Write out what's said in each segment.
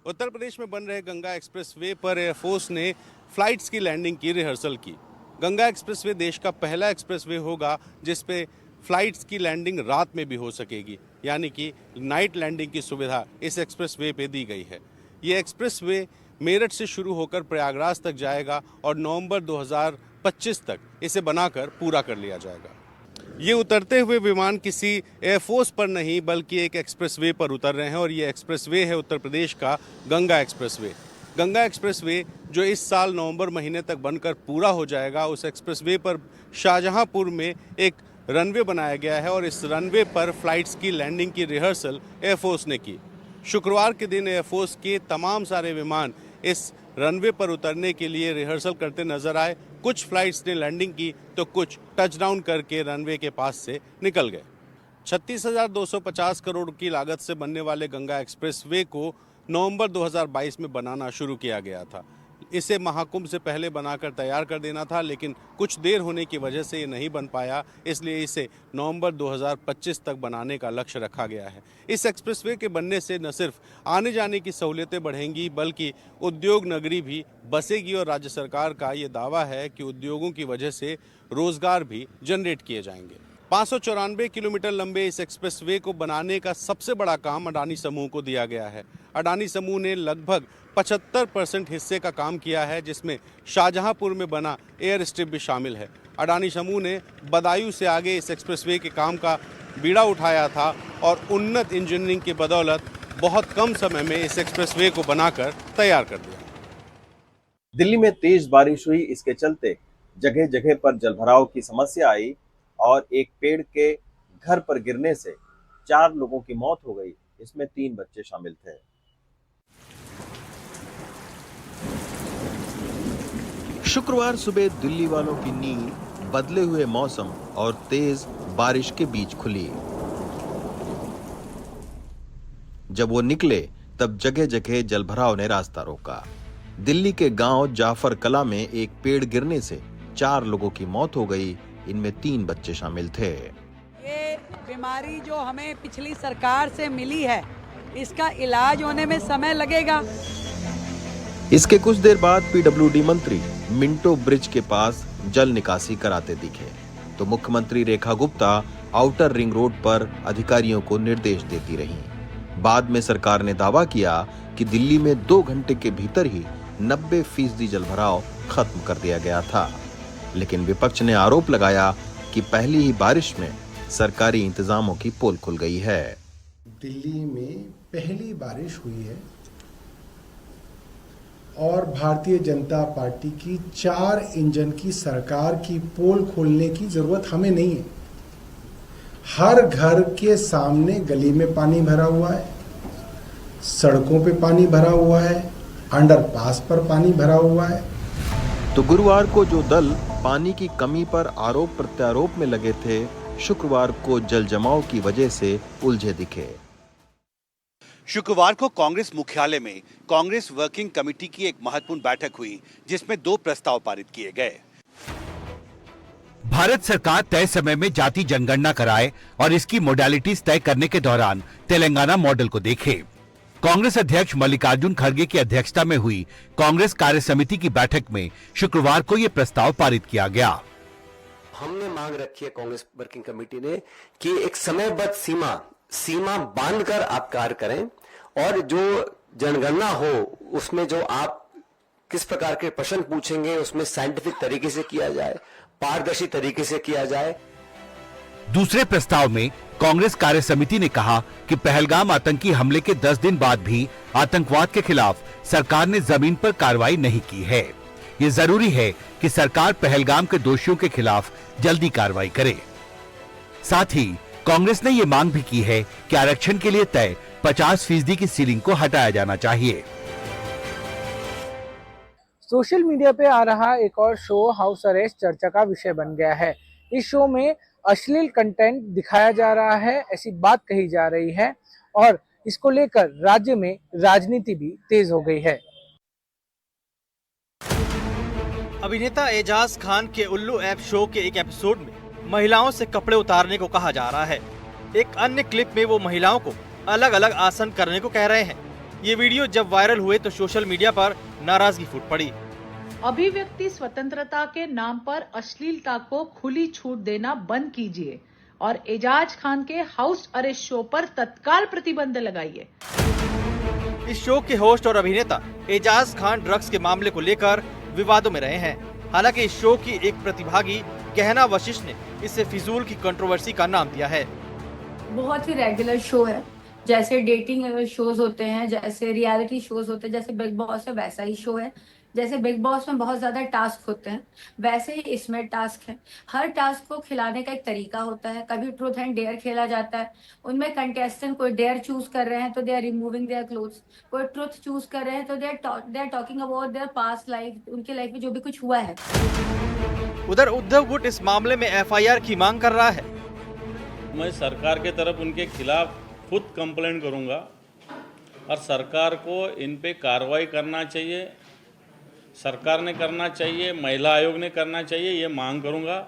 उत्तर प्रदेश में बन रहे गंगा एक्सप्रेसवे पर एयरफोर्स ने फ्लाइट्स की लैंडिंग की रिहर्सल की। गंगा एक्सप्रेसवे देश का पहला एक्सप्रेसवे होगा जिस पे फ्लाइट्स की लैंडिंग रात में भी हो सकेगी, यानी कि नाइट लैंडिंग की सुविधा इस एक्सप्रेसवे पे दी गई है। ये एक्सप्रेसवे मेरठ से शुरू होकर प्रयागराज तक जाएगा और नवंबर 2025 तक इसे बनाकर पूरा कर लिया जाएगा। ये उतरते हुए विमान किसी एयरफोर्स पर नहीं बल्कि एक एक्सप्रेसवे पर उतर रहे हैं और ये एक्सप्रेसवे है उत्तर प्रदेश का गंगा एक्सप्रेसवे। गंगा एक्सप्रेसवे जो इस साल नवंबर महीने तक बनकर पूरा हो जाएगा, उस एक्सप्रेसवे पर शाहजहांपुर में एक रनवे बनाया गया है और इस रनवे पर फ्लाइट्स की लैंडिंग की रिहर्सल एयरफोर्स ने की। शुक्रवार के दिन एयरफोर्स के तमाम सारे विमान इस रनवे पर उतरने के लिए रिहर्सल करते नजर आए। कुछ फ्लाइट्स ने लैंडिंग की तो कुछ टचडाउन करके रनवे के पास से निकल गए। 36,250 करोड़ की लागत से बनने वाले गंगा एक्सप्रेसवे को नवंबर 2022 में बनाना शुरू किया गया था। इसे महाकुंभ से पहले बनाकर तैयार कर देना था, लेकिन कुछ देर होने की वजह से ये नहीं बन पाया, इसलिए इसे नवंबर 2025 तक बनाने का लक्ष्य रखा गया है। इस एक्सप्रेसवे के बनने से न सिर्फ आने जाने की सहूलियतें बढ़ेंगी बल्कि उद्योग नगरी भी बसेगी और राज्य सरकार का ये दावा है कि उद्योगों की वजह से रोजगार भी जनरेट किए जाएंगे। 594 किलोमीटर लंबे इस एक्सप्रेसवे को बनाने का सबसे बड़ा काम अडानी समूह को दिया गया है। अडानी समूह ने लगभग 75% हिस्से का काम किया है, जिसमें शाहजहांपुर में बना एयर स्ट्रिप भी शामिल है। अडानी समूह ने बदायूं से आगे इस एक्सप्रेसवे के काम का बीड़ा उठाया था और उन्नत इंजीनियरिंग की बदौलत बहुत कम समय में इस एक्सप्रेसवे को बनाकर तैयार कर दिया। दिल्ली में तेज बारिश हुई, इसके चलते जगह जगह पर जलभराव की समस्या आई और एक पेड़ के घर पर गिरने से 4 लोगों की मौत हो गई। इसमें 3 बच्चे शामिल थे। शुक्रवार सुबह दिल्ली वालों की नींद बदले हुए मौसम और तेज बारिश के बीच खुली। जब वो निकले तब जगह जगह जलभराव ने रास्ता रोका। दिल्ली के गांव जाफर कला में एक पेड़ गिरने से 4 लोगों की मौत हो गई। इनमें 3 बच्चे शामिल थे। ये बीमारी जो हमें पिछली सरकार से मिली है, इसका इलाज होने में समय लगेगा। इसके कुछ देर बाद पीडब्ल्यूडी मंत्री मिंटो ब्रिज के पास जल निकासी कराते दिखे तो मुख्यमंत्री Rekha Gupta outer ring road पर अधिकारियों को निर्देश देती रहीं। बाद में सरकार ने दावा किया कि दिल्ली में 2 घंटे के भीतर ही 90% जलभराव खत्म कर दिया गया था, लेकिन विपक्ष ने आरोप लगाया कि पहली ही बारिश में सरकारी इंतजामों की पोल खुल गई है। दिल्ली में पहली बारिश हुई है और भारतीय जनता पार्टी की 4 इंजन की सरकार की पोल खोलने की जरूरत हमें नहीं है। हर घर के सामने गली में पानी भरा हुआ है, सड़कों पे पानी भरा हुआ है, अंडरपास पर पानी भरा हुआ है। तो गुरुवार को जो दल पानी की कमी पर आरोप प्रत्यारोप में लगे थे, शुक्रवार को जल जमाव की वजह से उलझे दिखे। शुक्रवार को कांग्रेस मुख्यालय में कांग्रेस वर्किंग कमेटी की एक महत्वपूर्ण बैठक हुई, जिसमें 2 प्रस्ताव पारित किए गए। भारत सरकार तय समय में जाति जनगणना कराए और इसकी मोडालिटीज तय करने के दौरान तेलंगाना मॉडल को देखे। कांग्रेस अध्यक्ष मल्लिकार्जुन खड़गे की अध्यक्षता में हुई कांग्रेस कार्य समिति की बैठक में शुक्रवार को यह प्रस्ताव पारित किया गया। हमने मांग रखी है कांग्रेस वर्किंग कमेटी ने कि एक समयबद्ध सीमा बांधकर आप कार्य करें और जो जनगणना हो उसमें जो आप किस प्रकार के प्रश्न पूछेंगे उसमें साइंटिफिक तरीके से किया जाए, पारदर्शी तरीके से किया जाए। दूसरे प्रस्ताव में कांग्रेस कार्य समिति ने कहा कि पहलगाम आतंकी हमले के 10 दिन बाद भी आतंकवाद के खिलाफ सरकार ने जमीन पर कार्रवाई नहीं की है। ये जरूरी है कि सरकार पहलगाम के दोषियों के खिलाफ जल्दी कार्रवाई करे। साथ ही कांग्रेस ने ये मांग भी की है कि आरक्षण के लिए तय 50% की सीलिंग को हटाया जाना चाहिए। सोशल मीडिया पे आ रहा एक और शो हाउस अरेस्ट चर्चा का विषय बन गया है। इस शो में अश्लील कंटेंट दिखाया जा रहा है, ऐसी बात कही जा रही है और इसको लेकर राज्य में राजनीति भी तेज हो गई है। अभिनेता एजाज खान के उल्लू ऐप शो के एक एपिसोड में महिलाओं से कपड़े उतारने को कहा जा रहा है। एक अन्य क्लिप में वो महिलाओं को अलग अलग आसन करने को कह रहे हैं। ये वीडियो जब वायरल हुए तो सोशल मीडिया पर नाराजगी फूट पड़ी। अभिव्यक्ति स्वतंत्रता के नाम पर अश्लीलता को खुली छूट देना बंद कीजिए और एजाज खान के हाउस अरेस्ट शो पर तत्काल प्रतिबंध लगाइए। इस शो के होस्ट और अभिनेता एजाज खान ड्रग्स के मामले को लेकर विवादों में रहे हैं। हालांकि इस शो की एक प्रतिभागी गहना वशिष्ठ ने इसे फिजूल की कंट्रोवर्सी का नाम दिया है। बहुत ही रेगुलर शो है, जैसे डेटिंग शोज होते हैं, जैसे रियलिटी शोज होते हैं, जैसे बिग बॉस है वैसा ही शो है। जैसे बिग बॉस में बहुत ज्यादा टास्क होते हैं, वैसे ही इसमें टास्क है। हर टास्क को खिलाने का एक तरीका होता है। कभी ट्रूथ एंड डेयर खेला जाता है, उनमें कंटेस्टेंट कोई डेयर चूज कर रहे हैं तो they are removing their clothes, कोई ट्रूथ चूज कर रहे हैं तो they are talking about their past life, उनकी लाइफ में जो भी कुछ हुआ है। उधर उद्धव गुट इस मामले में FIR की मांग कर रहा है। मैं सरकार के तरफ उनके खिलाफ खुद कंप्लेंट करूंगा और सरकार को इन पे कार्रवाई करना चाहिए, सरकार ने करना चाहिए, महिला आयोग ने करना चाहिए, ये मांग करूंगा।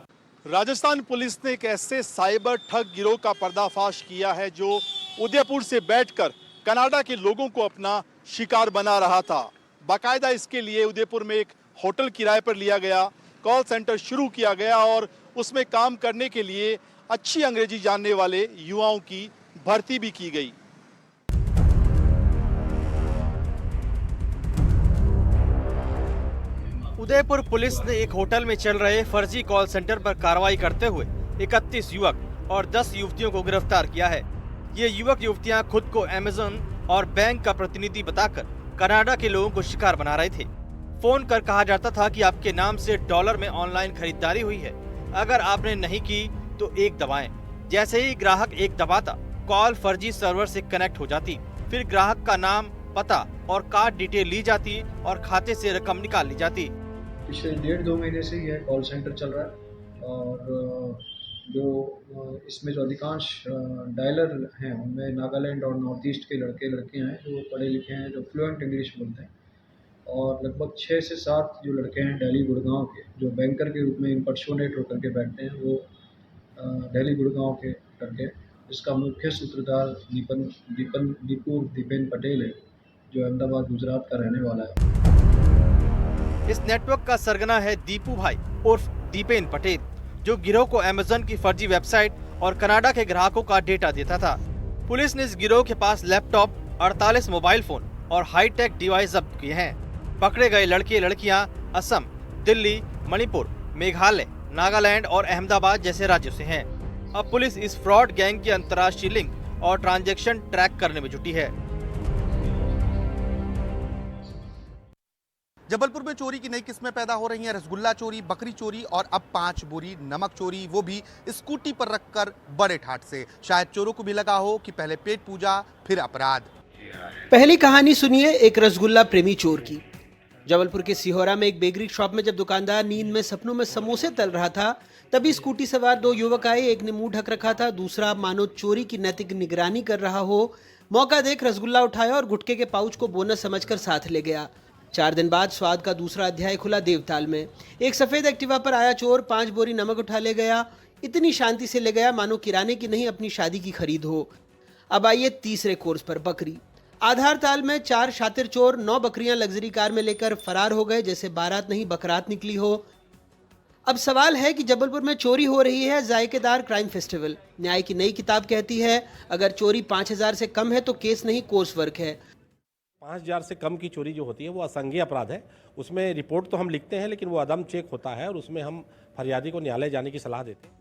राजस्थान पुलिस ने एक ऐसे साइबर ठग गिरोह का पर्दाफाश किया है जो उदयपुर से बैठकर कनाडा के लोगों को अपना शिकार बना रहा था। बाकायदा इसके लिए उदयपुर में एक होटल किराए पर लिया गया, कॉल सेंटर शुरू किया गया और उसमें काम करने के लिए अच्छी अंग्रेजी जानने वाले युवाओं की भर्ती भी की गई। उदयपुर पुलिस ने एक होटल में चल रहे फर्जी कॉल सेंटर पर कार्रवाई करते हुए 31 युवक और 10 युवतियों को गिरफ्तार किया है। ये युवक युवतियां खुद को अमेज़न और बैंक का प्रतिनिधि बताकर कनाडा के लोगों को शिकार बना रहे थे। फोन कर कहा जाता था कि आपके नाम से डॉलर में ऑनलाइन खरीदारी हुई है, अगर आपने नहीं की तो 1 दबाएं। जैसे ही ग्राहक 1 दबाता, कॉल फर्जी सर्वर से कनेक्ट हो जाती, फिर ग्राहक का नाम, पता और कार्ड डिटेल ली जाती और खाते से रकम निकाल ली जाती। पिछले 1.5-2 महीने से यह कॉल सेंटर चल रहा है और जो इसमें जो अधिकांश डायलर हैं उनमें नागालैंड और नॉर्थ ईस्ट के लड़के लड़कियां हैं जो पढ़े लिखे हैं, जो फ्लुएंट इंग्लिश बोलते हैं, और लगभग 6 से 7 जो लड़के हैं दिल्ली गुड़गांव के, जो बैंकर के रूप में इम्पर्सोनेट होकर के बैठते हैं, वो दिल्ली गुड़गांव के लड़के। इसका मुख्य सूत्रधार दीपेन पटेल है, जो अहमदाबाद गुजरात का रहने वाला है। इस नेटवर्क का सरगना है दीपू भाई उर्फ दीपेन पटेल, जो गिरोह को अमेज़न की फर्जी वेबसाइट और कनाडा के ग्राहकों का डेटा देता था। पुलिस ने इस गिरोह के पास लैपटॉप, 48 मोबाइल फोन और हाईटेक डिवाइस जब्त किए हैं। पकड़े गए लड़के लड़कियां असम, दिल्ली, मणिपुर, मेघालय, नागालैंड और अहमदाबाद जैसे राज्यों से हैं। अब पुलिस इस फ्रॉड गैंग की अंतर्राष्ट्रीय लिंक और ट्रांजैक्शन ट्रैक करने में जुटी है। जबलपुर में चोरी की नई किस्में पैदा हो रही हैं। रसगुल्ला चोरी, बकरी चोरी और अब 5 बोरी नमक चोरी, वो भी स्कूटी पर रखकर बड़े ठाट से। शायद चोरों को भी लगा हो कि पहले पेट पूजा फिर अपराध। पहली कहानी सुनिए एक रसगुल्ला प्रेमी चोर की। जबलपुर के सिहोरा में एक बेकरी शॉप में जब दुकानदार नींद में सपनों में समोसे तल रहा था, तभी स्कूटी सवार 2 युवक आए। एक ने मुंह ढक रखा था, दूसरा मानो चोरी की नैतिक निगरानी कर रहा हो। मौका देख रसगुल्ला उठाया और गुटखे के पाउच को बोनस समझकर साथ ले गया। 4 दिन बाद स्वाद का दूसरा अध्याय खुला देवताल में। एक सफेद एक्टिवा पर आया चोर 5 बोरी नमक उठा ले गया। इतनी शांति से ले गया मानो किराने की नहीं अपनी शादी की खरीद हो। अब आइए तीसरे कोर्स पर, बकरी। आधार ताल में 4 शातिर चोर 9 बकरियां लग्जरी कार में लेकर फरार हो गए, जैसे बारात नहीं बकरात निकली हो। अब सवाल है कि जबलपुर में चोरी हो रही है जायकेदार क्राइम फेस्टिवल। न्याय की नई किताब कहती है अगर चोरी 5000 से कम है तो केस नहीं कोर्स वर्क है। 5000 से कम की चोरी जो होती है वो असंज्ञेय अपराध है। उसमें रिपोर्ट तो हम लिखते हैं लेकिन वो अदम चेक होता है और उसमें हम फरियादी को न्यायालय जाने की सलाह देते हैं।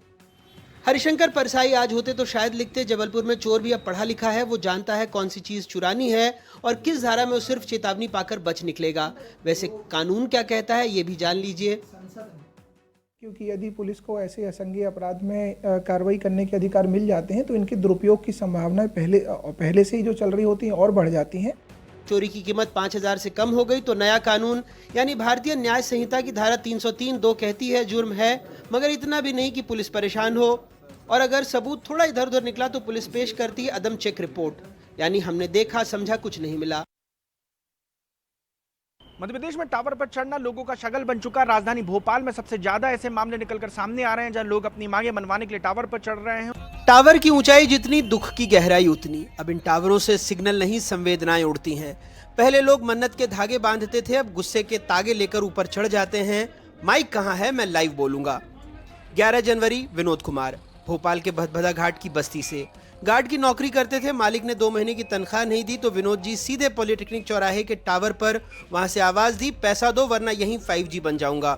हरिशंकर परसाई आज होते तो शायद लिखते जबलपुर में चोर भी अब पढ़ा लिखा है, वो जानता है कौन सी चीज चुरानी है और किस धारा में वो सिर्फ चेतावनी पाकर बच निकलेगा। वैसे कानून क्या कहता है ये भी जान लीजिए। क्योंकि यदि पुलिस को ऐसे असंज्ञेय अपराध में कार्रवाई करने के अधिकार मिल जाते हैं तो इनके दुरुपयोग की संभावनाएं पहले से ही जो चल रही होती हैं और बढ़ जाती हैं। चोरी की कीमत 5000 से कम हो गई तो नया कानून यानी भारतीय न्याय संहिता की धारा 303(2) कहती है जुर्म है, मगर इतना भी नहीं कि पुलिस परेशान हो। और अगर सबूत थोड़ा इधर उधर निकला तो पुलिस पेश करती है अदम चेक रिपोर्ट, यानी हमने देखा समझा कुछ नहीं मिला। मध्य प्रदेश में टावर पर चढ़ना लोगों का शगल बन चुका। राजधानी भोपाल में सबसे ज्यादा ऐसे मामले निकलकर सामने आ रहे हैं जहां लोग अपनी मांगे मनवाने के लिए टावर पर चढ़ रहे हैं। टावर की ऊंचाई जितनी, दुख की गहराई उतनी। अब इन टावरों से सिग्नल नहीं, संवेदनाएं उड़ती हैं। पहले लोग मन्नत के धागे बांधते थे, अब गुस्से के तागे लेकर ऊपर चढ़ जाते हैं। माइक कहाँ है, मैं लाइव बोलूंगा। 11 जनवरी, विनोद कुमार, भोपाल के भदभदा घाट की बस्ती से। गार्ड की नौकरी करते थे, मालिक ने 2 महीने की तनख्वाह नहीं दी तो विनोद जी सीधे पॉलिटेक्निक चौराहे के टावर पर वहां से आवाज दी, पैसा दो वरना यहीं 5G बन जाऊंगा।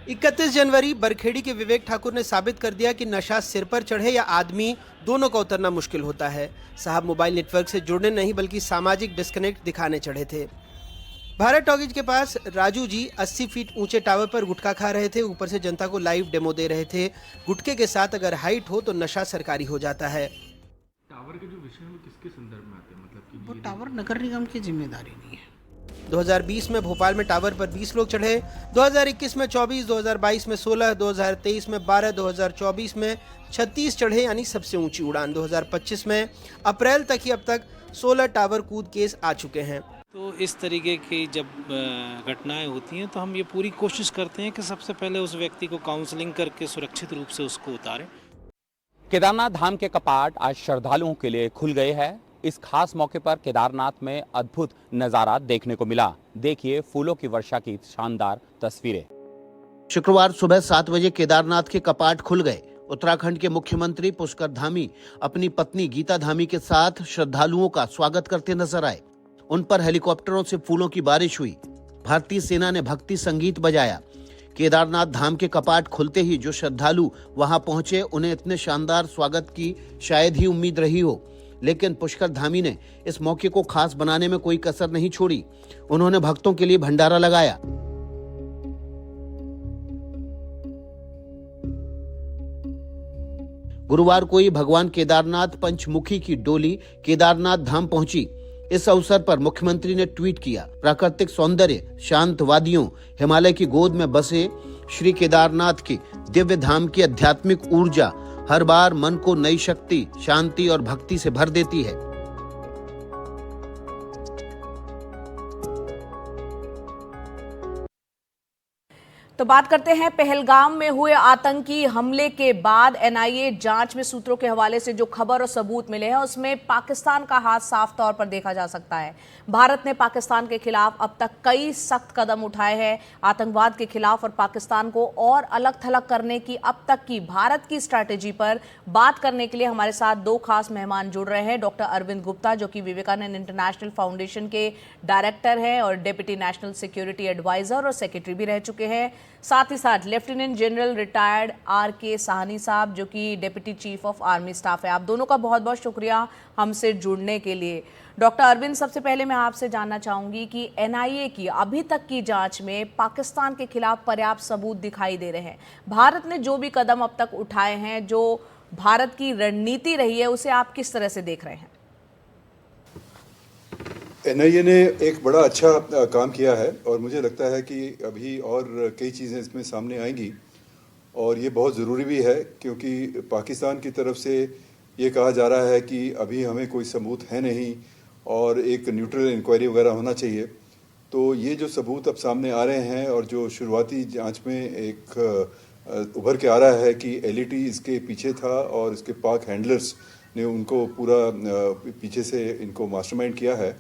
31 जनवरी, बरखेड़ी के विवेक ठाकुर ने साबित कर दिया कि नशा सिर पर चढ़े या आदमी, दोनों का उतरना मुश्किल होता है। साहब मोबाइल नेटवर्क से जुड़ने नहीं बल्कि सामाजिक डिस्कनेक्ट दिखाने चढ़े थे। भारत टॉकीज के पास राजू जी 80 फीट ऊंचे टावर पर गुटखा खा रहे थे, ऊपर से जनता को लाइव डेमो दे रहे थे। गुटखे के साथ अगर हाइट हो तो नशा सरकारी हो जाता है। टावर के जो विषय है वो किसके संदर्भ में आते हैं, मतलब कि वो टावर नगर निगम की जिम्मेदारी नहीं है। 2020 में भोपाल में टावर पर 20 लोग चढ़े, 2021 में 24, 2022 में 16, 2023 में 12, 2024 में 36 चढ़े, यानी सबसे ऊंची उड़ान। 2025 में अप्रैल तक ही अब तक 16 टावर कूद केस आ चुके हैं। तो इस तरीके की जब घटनाएं होती हैं तो हम ये पूरी कोशिश करते हैं कि सबसे पहले उस व्यक्ति को काउंसलिंग करके सुरक्षित रूप से उसको उतारें। केदारनाथ धाम के कपाट आज श्रद्धालुओं के लिए खुल गए हैं। इस खास मौके पर केदारनाथ में अद्भुत नजारा देखने को मिला। देखिए फूलों की वर्षा की शानदार तस्वीरें। शुक्रवार सुबह 7 बजे केदारनाथ के कपाट खुल गए। उत्तराखंड के मुख्यमंत्री पुष्कर धामी अपनी पत्नी गीता धामी के साथ श्रद्धालुओं का स्वागत करते नजर आए। उन पर हेलीकॉप्टरों से फूलों की बारिश हुई। भारतीय सेना ने भक्ति संगीत बजाया। केदारनाथ धाम के कपाट खुलते ही जो श्रद्धालु वहां पहुंचे, उन्हें इतने शानदार स्वागत की शायद ही उम्मीद रही हो। लेकिन पुष्कर धामी ने इस मौके को खास बनाने में कोई कसर नहीं छोड़ी। उन्होंने भक्तों के लिए भंडारा लगाया। गुरुवार को ही भगवान केदारनाथ पंचमुखी की डोली केदारनाथ धाम पहुंची। इस अवसर पर मुख्यमंत्री ने ट्वीट किया, प्राकृतिक सौंदर्य, शांत वादियों, हिमालय की गोद में बसे श्री केदारनाथ की दिव्य धाम की आध्यात्मिक ऊर्जा हर बार मन को नई शक्ति, शांति और भक्ति से भर देती है। तो बात करते हैं पहलगाम में हुए आतंकी हमले के बाद एनआईए जांच में सूत्रों के हवाले से जो खबर और सबूत मिले हैं उसमें पाकिस्तान का हाथ साफ तौर पर देखा जा सकता है। भारत ने पाकिस्तान के खिलाफ अब तक कई सख्त कदम उठाए हैं। आतंकवाद के खिलाफ और पाकिस्तान को और अलग थलग करने की अब तक की भारत की स्ट्रैटेजी पर बात करने के लिए हमारे साथ 2 खास मेहमान जुड़ रहे हैं। डॉक्टर अरविंद गुप्ता जो कि विवेकानंद इंटरनेशनल फाउंडेशन के डायरेक्टर हैं और डिप्टी नेशनल सिक्योरिटी एडवाइजर और सेक्रेटरी भी रह चुके हैं। साथ ही साथ lieutenant general retired R K. Sahni साहब जो कि deputy chief of army staff है। आप दोनों का बहुत बहुत शुक्रिया हमसे जुड़ने के लिए। डॉक्टर अरविंद, सबसे पहले मैं आपसे जानना चाहूंगी कि एनआईए की अभी तक की जांच में पाकिस्तान के खिलाफ पर्याप्त सबूत दिखाई दे रहे हैं। भारत ने जो भी कदम अब तक उठाए हैं, जो भारत की रणनीति रही है, उसे आप किस तरह से देख रहे हैं? एनआईए ने एक बड़ा अच्छा काम किया है और मुझे लगता है कि अभी और कई चीज़ें इसमें सामने आएंगी और ये बहुत ज़रूरी भी है, क्योंकि पाकिस्तान की तरफ से ये कहा जा रहा है कि अभी हमें कोई सबूत है नहीं और एक न्यूट्रल इंक्वायरी वगैरह होना चाहिए। तो ये जो सबूत अब सामने आ रहे हैं और जो शुरुआती जांच में एक उभर के आ रहा है कि एलईटी इसके पीछे था और इसके पाक हैंडलर्स ने उनको पूरा पीछे से इनको मास्टरमाइंड किया है,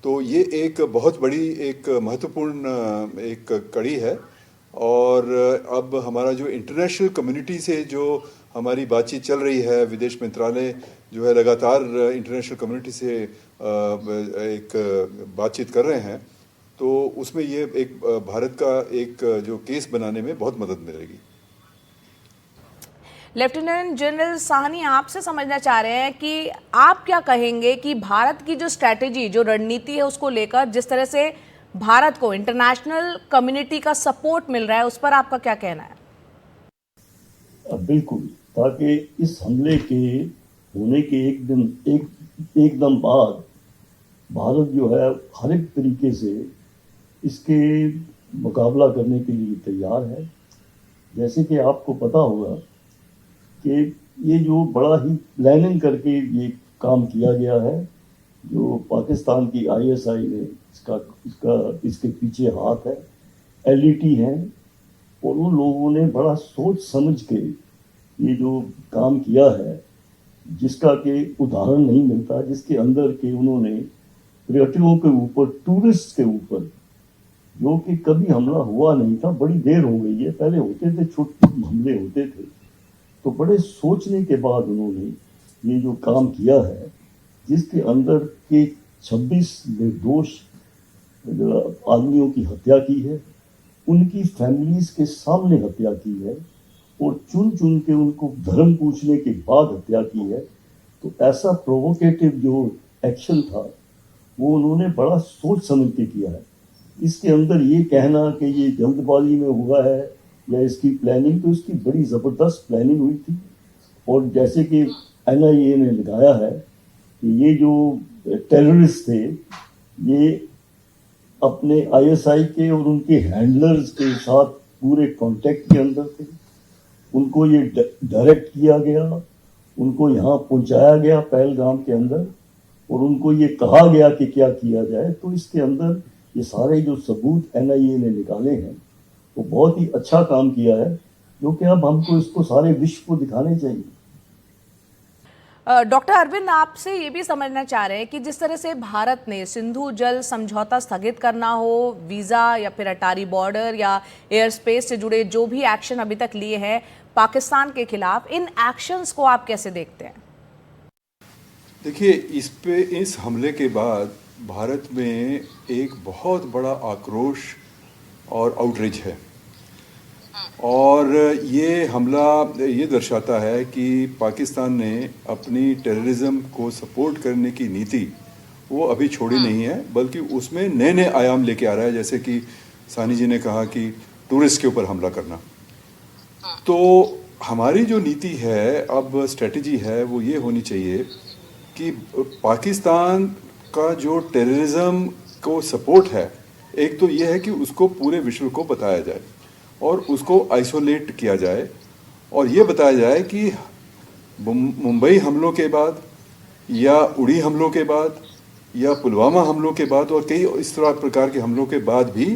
तो ये एक बहुत बड़ी एक महत्वपूर्ण एक कड़ी है। और अब हमारा जो इंटरनेशनल कम्युनिटी से जो हमारी बातचीत चल रही है, विदेश मंत्रालय जो है लगातार इंटरनेशनल कम्युनिटी से एक बातचीत कर रहे हैं, तो उसमें ये एक भारत का एक जो केस बनाने में बहुत मदद मिलेगी। लेफ्टिनेंट जनरल साहनी, आपसे समझना चाह रहे हैं कि आप क्या कहेंगे कि भारत की जो स्ट्रैटेजी, जो रणनीति है उसको लेकर जिस तरह से भारत को इंटरनेशनल कम्युनिटी का सपोर्ट मिल रहा है, उस पर आपका क्या कहना है? बिल्कुल, ताकि इस हमले के होने के एकदम बाद भारत जो है हर एक तरीके से इसके मुकाबला करने के लिए तैयार है। जैसे कि आपको पता होगा कि ये जो बड़ा ही प्लानिंग करके ये काम किया गया है, जो पाकिस्तान की ISI ने इसके पीछे हाथ है, LET हैं, और उन लोगों ने बड़ा सोच समझ के ये जो काम किया है, जिसका कि उदाहरण नहीं मिलता, जिसके अंदर के उन्होंने पर्यटकों के ऊपर, टूरिस्ट के ऊपर, जो कि कभी हमला हुआ नहीं था, बड़ी देर हो गई है, पहले होते थे, छोटे हमले होते थे, तो बड़े सोचने के बाद उन्होंने ये जो काम किया है, जिसके अंदर के 26 निर्दोष आदमियों की हत्या की है, उनकी फैमिलीज के सामने हत्या की है, और चुन चुन के उनको धर्म पूछने के बाद हत्या की है, तो ऐसा प्रोवोकेटिव जो एक्शन था वो उन्होंने बड़ा सोच समझ के किया है। इसके अंदर ये कहना कि ये जल्दबाजी में हुआ है या इसकी प्लानिंग, तो इसकी बड़ी ज़बरदस्त प्लानिंग हुई थी। और जैसे कि NIA ने लगाया है कि ये जो टेररिस्ट थे ये अपने ISI के और उनके हैंडलर्स के साथ पूरे कांटेक्ट के अंदर थे, उनको ये डायरेक्ट किया गया, उनको यहाँ पहुंचाया गया पहलगाम के अंदर, और उनको ये कहा गया कि क्या किया जाए। तो इसके अंदर ये सारे जो सबूत NIA ने निकाले हैं वो बहुत ही अच्छा काम किया है, जो कि अब हमको इसको सारे विश्व को दिखाने चाहिए। डॉक्टर अरविंद, आपसे ये भी समझना चाह रहे हैं कि जिस तरह से भारत ने सिंधु जल समझौता स्थगित करना हो, वीज़ा या फिर अटारी बॉर्डर या एयर स्पेस से जुड़े जो भी एक्शन अभी तक लिए हैं पाकिस्तान के खिलाफ, इन एक्शंस को आप कैसे देखते हैं? देखिए, इस हमले के बाद भारत में एक बहुत बड़ा आक्रोश और आउटरीच है, और ये हमला ये दर्शाता है कि पाकिस्तान ने अपनी टेररिज्म को सपोर्ट करने की नीति वो अभी छोड़ी नहीं है, बल्कि उसमें नए नए आयाम लेके आ रहा है। जैसे कि सानी जी ने कहा कि टूरिस्ट के ऊपर हमला करना, तो हमारी जो नीति है, अब स्ट्रेटजी है, वो ये होनी चाहिए कि पाकिस्तान का जो टेररिज्म को सपोर्ट है, एक तो ये है कि उसको पूरे विश्व को बताया जाए और उसको आइसोलेट किया जाए, और ये बताया जाए कि मुंबई हमलों के बाद या उड़ी हमलों के बाद या पुलवामा हमलों के बाद और कई इस तरह प्रकार के हमलों के बाद भी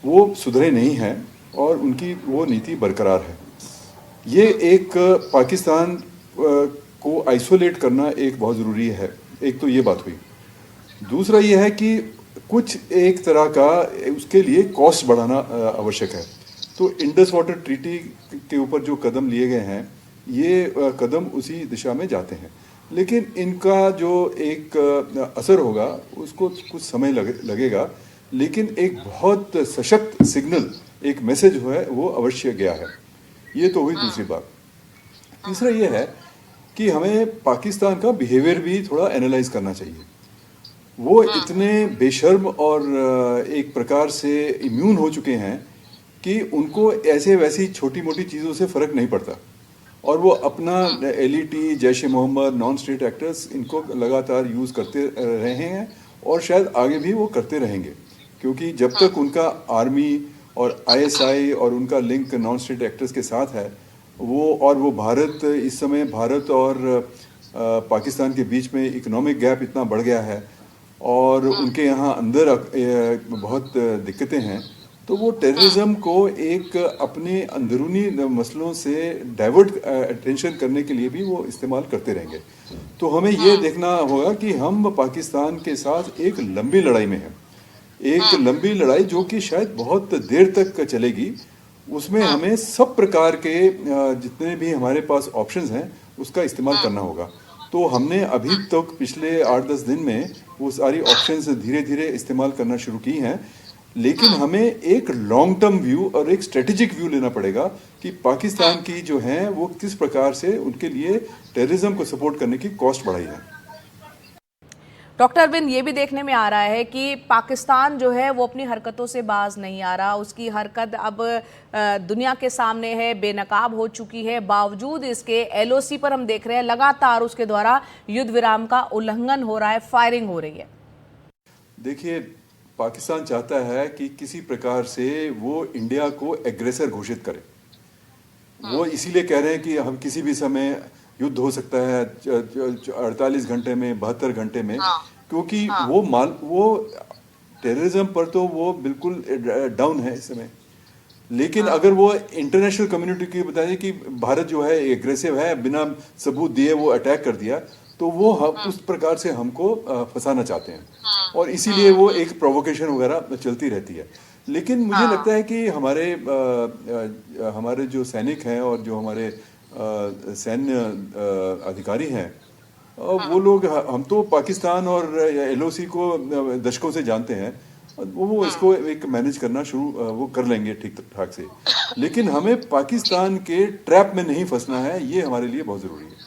वो सुधरे नहीं हैं और उनकी वो नीति बरकरार है। ये एक पाकिस्तान को आइसोलेट करना एक बहुत ज़रूरी है। एक तो ये बात हुई। दूसरा ये है कि कुछ एक तरह का उसके लिए कॉस्ट बढ़ाना आवश्यक है। तो इंडस वाटर ट्रीटी के ऊपर जो कदम लिए गए हैं, ये कदम उसी दिशा में जाते हैं, लेकिन इनका जो एक असर होगा उसको कुछ समय लगेगा, लेकिन एक बहुत सशक्त सिग्नल, एक मैसेज है वो अवश्य गया है। ये तो हुई दूसरी बात। तीसरा ये है कि हमें पाकिस्तान का बिहेवियर भी थोड़ा एनालाइज करना चाहिए। वो इतने बेशर्म और एक प्रकार से इम्यून हो चुके हैं कि उनको ऐसे वैसी छोटी मोटी चीज़ों से फ़र्क नहीं पड़ता, और वो अपना LET, जैश ए मोहम्मद, नॉन स्टेट एक्टर्स, इनको लगातार यूज़ करते रहे हैं और शायद आगे भी वो करते रहेंगे, क्योंकि जब तक उनका आर्मी और ISI और उनका लिंक नॉन स्टेट एक्टर्स के साथ है, वो भारत, इस समय भारत और पाकिस्तान के बीच में इकोनॉमिक गैप इतना बढ़ गया है और उनके यहाँ अंदर बहुत दिक्कतें हैं, तो वो टेररिज्म को एक अपने अंदरूनी मसलों से डाइवर्ट अटेंशन करने के लिए भी वो इस्तेमाल करते रहेंगे। तो हमें ये देखना होगा कि हम पाकिस्तान के साथ एक लंबी लड़ाई में हैं, एक लंबी लड़ाई जो कि शायद बहुत देर तक चलेगी। उसमें हमें सब प्रकार के जितने भी हमारे पास ऑप्शंस हैं उसका इस्तेमाल करना होगा। तो हमने अभी तक पिछले 8-10 दिन में वो सारी ऑप्शंस धीरे धीरे इस्तेमाल करना शुरू की हैं, लेकिन हमें एक लॉन्ग टर्म व्यू और एक स्ट्रेटेजिक व्यू लेना पड़ेगा कि पाकिस्तान की जो है वो किस प्रकार से उनके लिए टेररिज्म को सपोर्ट करने की कॉस्ट बढ़ाई है। डॉक्टर अरविंद, ये भी देखने में आ रहा है कि पाकिस्तान जो है वो अपनी हरकतों से बाज नहीं आ रहा। उसकी हरकत अब दुनिया के सामने है, बेनकाब हो चुकी है। बावजूद इसके LOC पर हम देख रहे हैं लगातार उसके द्वारा युद्ध विराम का उल्लंघन हो रहा है, फायरिंग हो रही है। देखिए, पाकिस्तान चाहता है कि किसी प्रकार से वो इंडिया को एग्रेसर घोषित करे। वो इसीलिए कह रहे हैं कि हम किसी भी समय युद्ध हो सकता है 48 घंटे में, 72 घंटे में, क्योंकि वो टेररिज्म पर तो वो बिल्कुल डाउन है इस समय। लेकिन अगर वो इंटरनेशनल कम्युनिटी की बताए कि भारत जो है एग्रेसिव है, बिना सबूत दिए वो अटैक कर दिया, तो वो उस प्रकार से हमको फंसाना चाहते हैं और इसीलिए वो एक प्रोवोकेशन वगैरह चलती रहती है। लेकिन मुझे लगता है कि हमारे जो सैनिक हैं और जो हमारे सैन्य अधिकारी हैं, वो लोग, हम तो पाकिस्तान और एलओसी को दशकों से जानते हैं, वो इसको एक मैनेज करना वो कर लेंगे ठीक ठाक से। लेकिन हमें पाकिस्तान के ट्रैप में नहीं फंसना है, ये हमारे लिए बहुत ज़रूरी है।